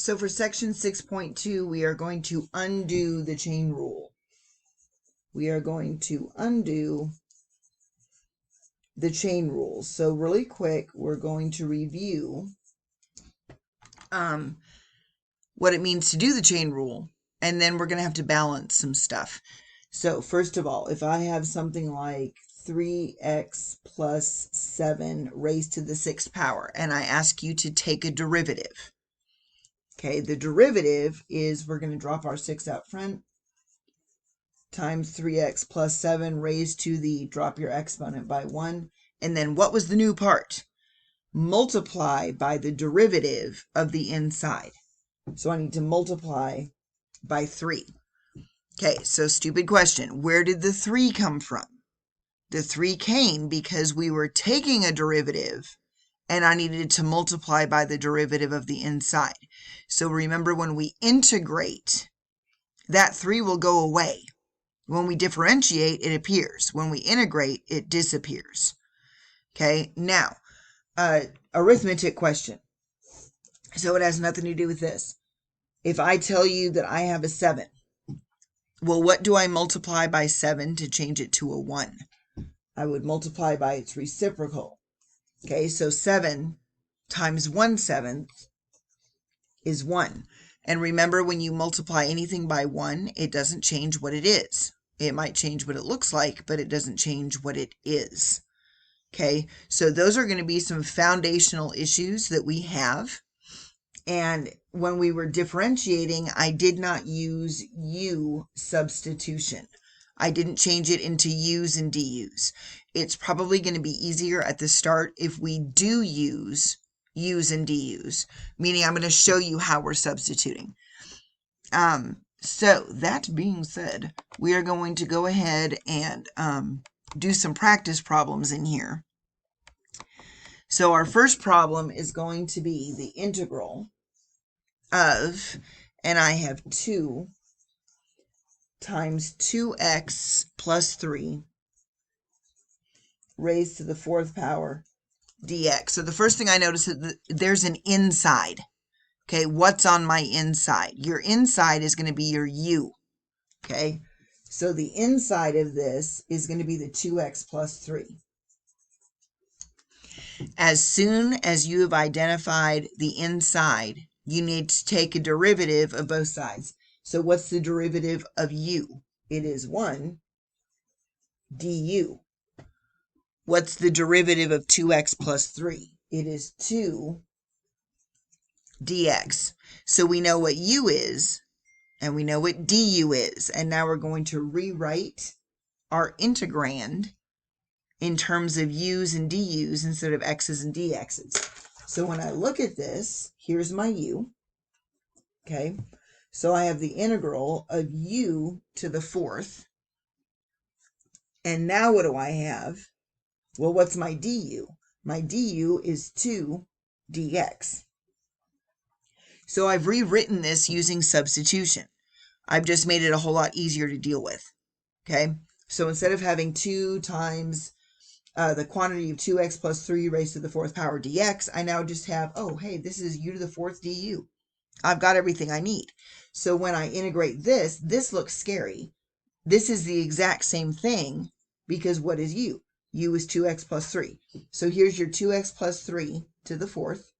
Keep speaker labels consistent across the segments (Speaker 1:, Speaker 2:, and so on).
Speaker 1: So for section 6.2, we are going to undo the chain rule. We are going to undo the chain rules. So really quick, we're going to review what it means to do the chain rule, and then we're going to have to balance some stuff. So first of all, if I have something like 3x plus 7 raised to the 6th power, and I ask you to take a derivative. Okay, the derivative is we're going to drop our 6 out front times 3x plus 7 raised to the drop your exponent by 1. And then what was the new part? Multiply by the derivative of the inside. So I need to multiply by 3. Okay, so stupid question. Where did the 3 come from? The 3 came because we were taking a derivative and I needed to multiply by the derivative of the inside. So remember, when we integrate, that 3 will go away. When we differentiate, it appears. When we integrate, it disappears. Okay, now, arithmetic question. So it has nothing to do with this. If I tell you that I have a 7, well, what do I multiply by 7 to change it to a 1? I would multiply by its reciprocal. Okay, so 7 times 1/7 is 1. And remember, when you multiply anything by 1, it doesn't change what it is. It might change what it looks like, but it doesn't change what it is. Okay, so those are going to be some foundational issues that we have. And when we were differentiating, I did not use U substitution. I didn't change it into U's and DU's. It's probably going to be easier at the start if we do use U's and DU's, meaning I'm going to show you how we're substituting. So that being said, we are going to go ahead and do some practice problems in here. So our first problem is going to be the integral of, and I have 2 times 2x plus 3 raised to the 4th power dx. So the first thing I notice is that there's an inside. Okay, what's on my inside? Your inside is going to be your u. Okay, so the inside of this is going to be the 2x plus 3. As soon as you have identified the inside, you need to take a derivative of both sides. So what's the derivative of u? It is 1 du. What's the derivative of 2x plus 3? It is 2 dx. So we know what u is, and we know what du is. And now we're going to rewrite our integrand in terms of u's and du's instead of x's and dx's. So when I look at this, here's my u. Okay, so I have the integral of u to the 4th. And now what do I have? Well, what's my du? My du is 2 dx. So I've rewritten this using substitution. I've just made it a whole lot easier to deal with. Okay, so instead of having 2 times the quantity of 2x plus 3 raised to the 4th power dx, I now just have, oh, hey, this is u to the 4th du. I've got everything I need. So when I integrate this, this looks scary. This is the exact same thing, because what is u? U is 2x plus 3. So here's your 2x plus 3 to the 4th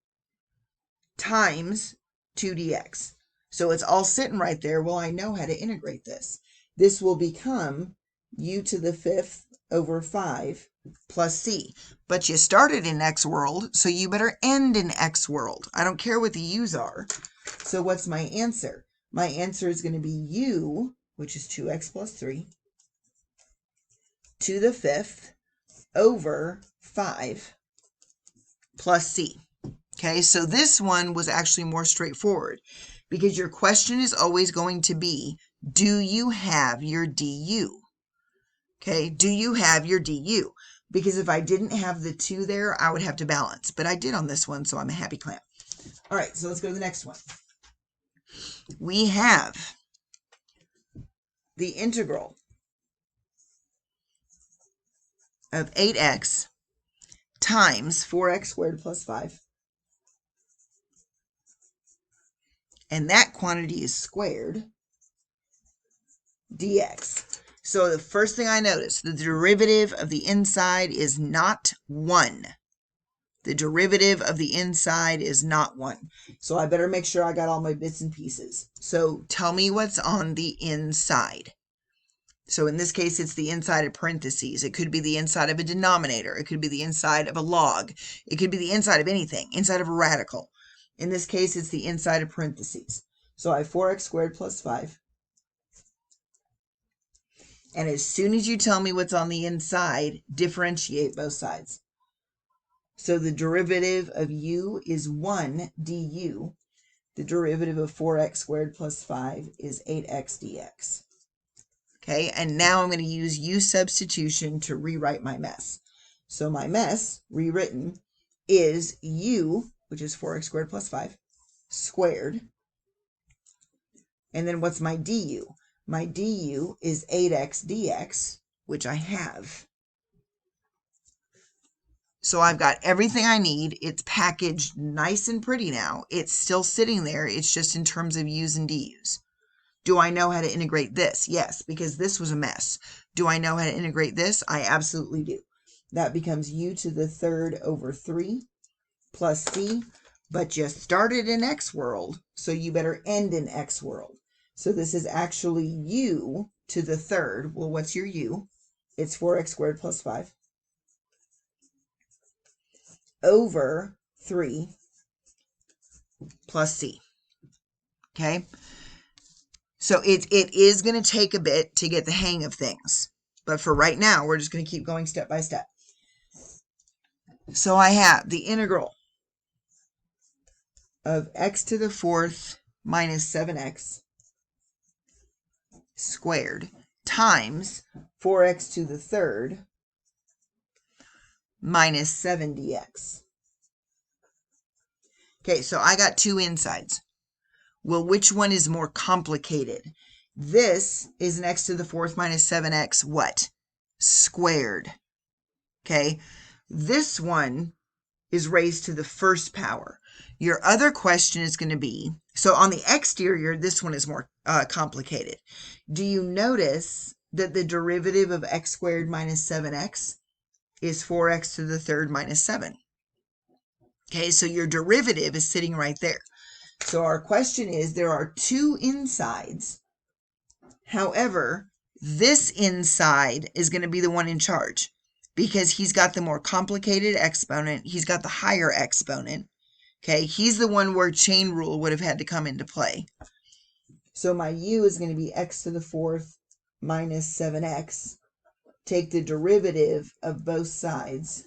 Speaker 1: times 2 dx. So it's all sitting right there. Well, I know how to integrate this. This will become u to the 5th over 5 plus c. But you started in x world, so you better end in x world. I don't care what the u's are. So what's my answer? My answer is going to be u, which is 2x plus 3, to the 5th over 5 plus c. Okay, so this one was actually more straightforward, because your question is always going to be, do you have your du? Okay, do you have your du? Because if I didn't have the 2 there, I would have to balance. But I did on this one, so I'm a happy clam. All right, so let's go to the next one. We have the integral of 8x times 4x squared plus 5 and that quantity is squared dx. So the first thing I notice, the derivative of the inside is not 1. The derivative of the inside is not 1. So I better make sure I got all my bits and pieces. So tell me what's on the inside. So in this case, it's the inside of parentheses. It could be the inside of a denominator. It could be the inside of a log. It could be the inside of anything, inside of a radical. In this case, it's the inside of parentheses. So I have 4x squared plus 5. And as soon as you tell me what's on the inside, differentiate both sides. So the derivative of u is 1 du. The derivative of 4x squared plus 5 is 8x dx. Okay, and now I'm going to use u substitution to rewrite my mess. So my mess, rewritten, is u, which is 4x squared plus 5, squared. And then what's my du? My du is 8x dx, which I have. So I've got everything I need. It's packaged nice and pretty now. It's still sitting there. It's just in terms of u's and du's. Do I know how to integrate this? Yes, because this was a mess. Do I know how to integrate this? I absolutely do. That becomes u to the third over 3 plus c, but you started in x world, so you better end in x world. So this is actually u to the third. Well, what's your u? It's 4x squared plus 5 over 3 plus c. Okay? So it is going to take a bit to get the hang of things. But for right now, we're just going to keep going step by step. So I have the integral of x to the fourth minus 7x squared times 4x to the third minus 7 dx. Okay, so I got two insides. Well, which one is more complicated? This is an x to the fourth minus 7x what? Squared. Okay, this one is raised to the first power. Your other question is going to be, so on the exterior, this one is more complicated. Do you notice that the derivative of x squared minus 7x is 4x to the third minus 7? Okay, so your derivative is sitting right there. So our question is, there are two insides. However, this inside is going to be the one in charge because he's got the more complicated exponent. He's got the higher exponent. Okay, he's the one where chain rule would have had to come into play. So my u is going to be x to the fourth minus 7x. Take the derivative of both sides,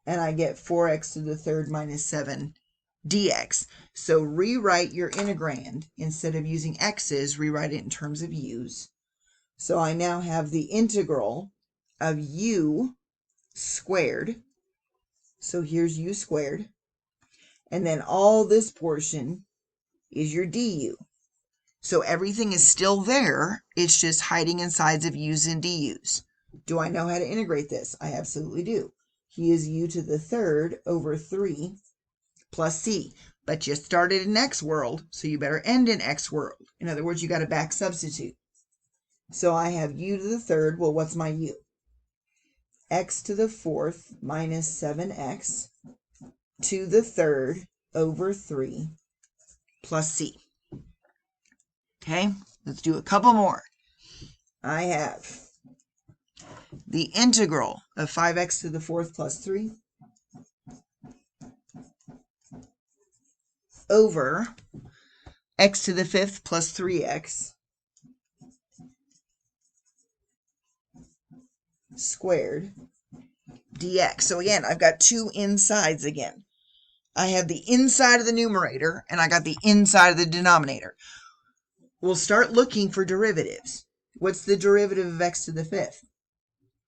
Speaker 1: and I get 4x to the third minus 7 dx. So rewrite your integrand. Instead of using x's, rewrite it in terms of u's. So I now have the integral of u squared. So here's u squared. And then all this portion is your du. So everything is still there. It's just hiding inside of u's and du's. Do I know how to integrate this? I absolutely do. He is u to the third over 3 plus c. But you started in x world, so you better end in x world. In other words, you got to back substitute. So I have u to the third. Well, what's my u? X to the fourth minus 7x to the third over 3 plus c. Okay, let's do a couple more. I have the integral of 5x to the fourth plus 3 over x to the fifth plus 3x squared dx. So again, I've got two insides again. I have the inside of the numerator and I got the inside of the denominator. We'll start looking for derivatives. What's the derivative of x to the fifth?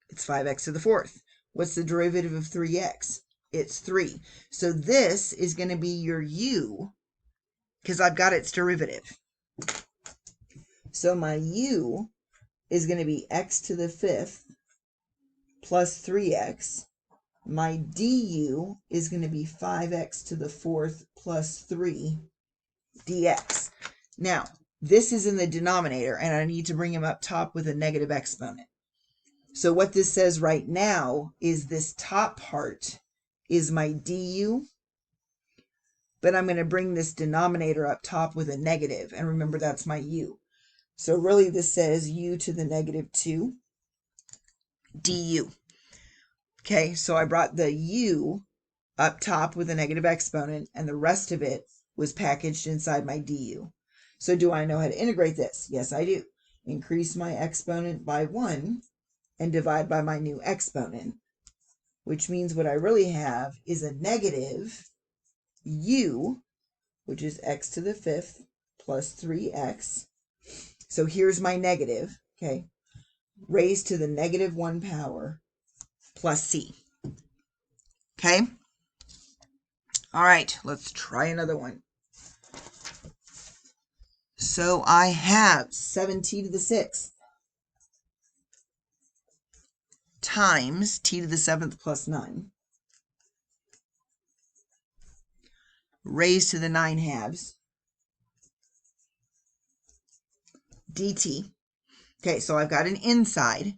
Speaker 1: It's 5x to the fourth. What's the derivative of 3x? It's 3. So this is going to be your u because I've got its derivative. So my u is going to be x to the fifth plus 3x. My du is going to be 5x to the fourth plus 3 dx. Now, this is in the denominator, and I need to bring him up top with a negative exponent. So what this says right now is this top part is my du, but I'm going to bring this denominator up top with a negative, and remember that's my u. So really this says u to the negative 2 du. Okay, so I brought the u up top with a negative exponent, and the rest of it was packaged inside my du. So do I know how to integrate this? Yes, I do. Increase my exponent by 1 and divide by my new exponent, which means what I really have is a negative u, which is x to the 5th plus 3x. So here's my negative, okay, raised to the negative 1 power plus c. Okay? All right, let's try another one. So I have 7t to the 6th times t to the 7th plus 9 raised to the 9 halves dt. Okay, so I've got an inside.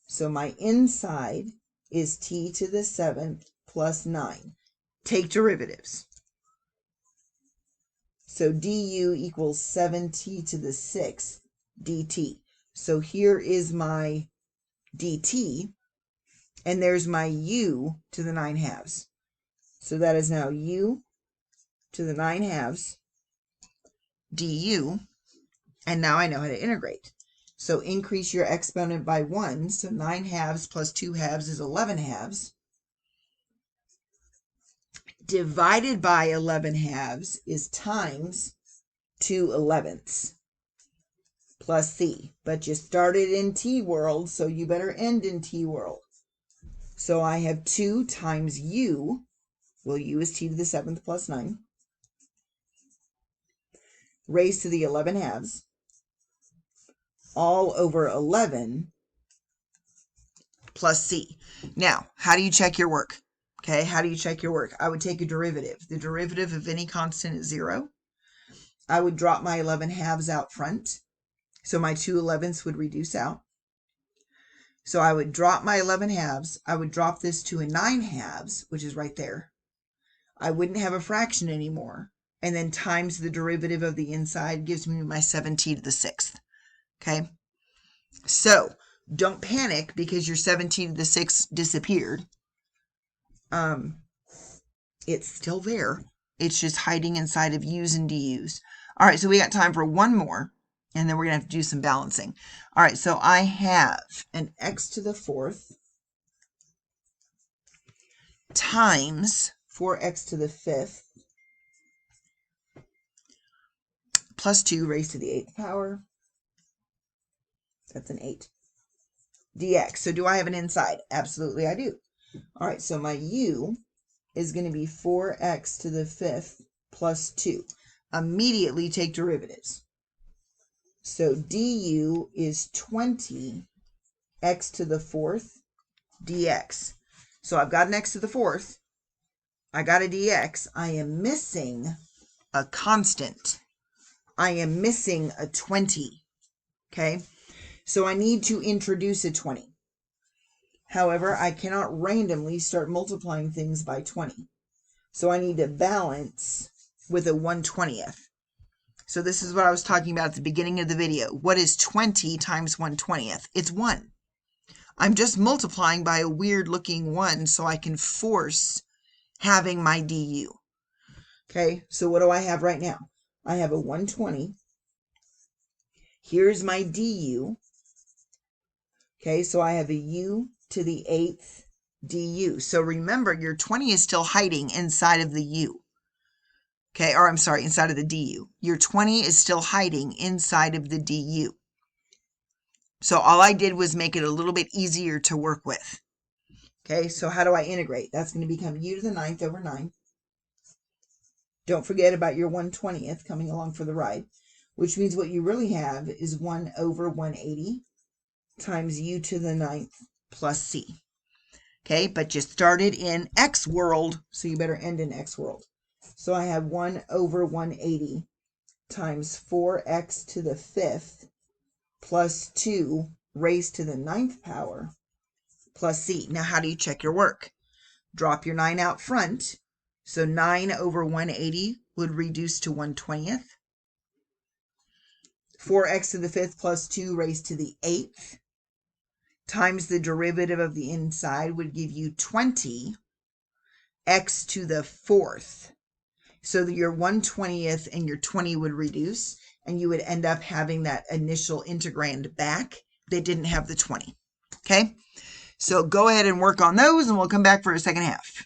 Speaker 1: So my inside is t to the 7th plus 9. Take derivatives. So du equals 7t to the 6th dt. So here is my dt, and there's my u to the 9 halves. So that is now u to the 9 halves du, and now I know how to integrate. So increase your exponent by 1, so 9 halves plus 2 halves is 11 halves. Divided by 11 halves is times 2 11ths plus c. But you started in t world, so you better end in t world. So I have 2 times u, well, u is t to the 7th plus 9, raised to the 11 halves, all over 11 plus c. Now, how do you check your work? Okay, how do you check your work? I would take a derivative. The derivative of any constant is 0. I would drop my 11 halves out front, so my 2 11ths would reduce out. So I would drop my 11 halves. I would drop this to a 9 halves, which is right there. I wouldn't have a fraction anymore. And then times the derivative of the inside gives me my 7t to the 6th. Okay? So don't panic because your 7t to the 6th disappeared. It's still there. It's just hiding inside of u's and du's. All right, so we got time for one more, and then we're going to have to do some balancing. All right, so I have an x to the 4th times 4x to the 5th plus 2 raised to the 8th power. That's an 8. dx. So do I have an inside? Absolutely, I do. All right, so my u is going to be 4x to the 5th plus 2. Immediately take derivatives. So du is 20 x to the 4th dx. So I've got an x to the 4th. I got a dx. I am missing a constant. I am missing a 20. Okay? So I need to introduce a 20. However, I cannot randomly start multiplying things by 20. So I need to balance with a 1/20th. So this is what I was talking about at the beginning of the video. What is 20 times 1/20th? It's 1. I'm just multiplying by a weird looking 1 so I can force having my du. Okay, so what do I have right now? I have a 120. Here's my du. Okay, so I have a u to the 8th du. So remember, your 20 is still hiding inside of the u. Okay, or I'm sorry, inside of the du. Your 20 is still hiding inside of the du. So all I did was make it a little bit easier to work with. Okay, so how do I integrate? That's going to become u to the 9th over 9. Don't forget about your 1/20th coming along for the ride, which means what you really have is 1 over 180 times u to the 9th plus c. Okay, but you started in x world, so you better end in x world. So I have 1 over 180 times 4x to the 5th plus 2 raised to the 9th power plus c. Now, how do you check your work? Drop your 9 out front. So 9 over 180 would reduce to 1/20th. 4x to the 5th plus 2 raised to the 8th times the derivative of the inside would give you 20 x to the 4th. So that your 1/20th and your 20 would reduce, and you would end up having that initial integrand back that didn't have the 20. Okay? So go ahead and work on those, and we'll come back for a second half.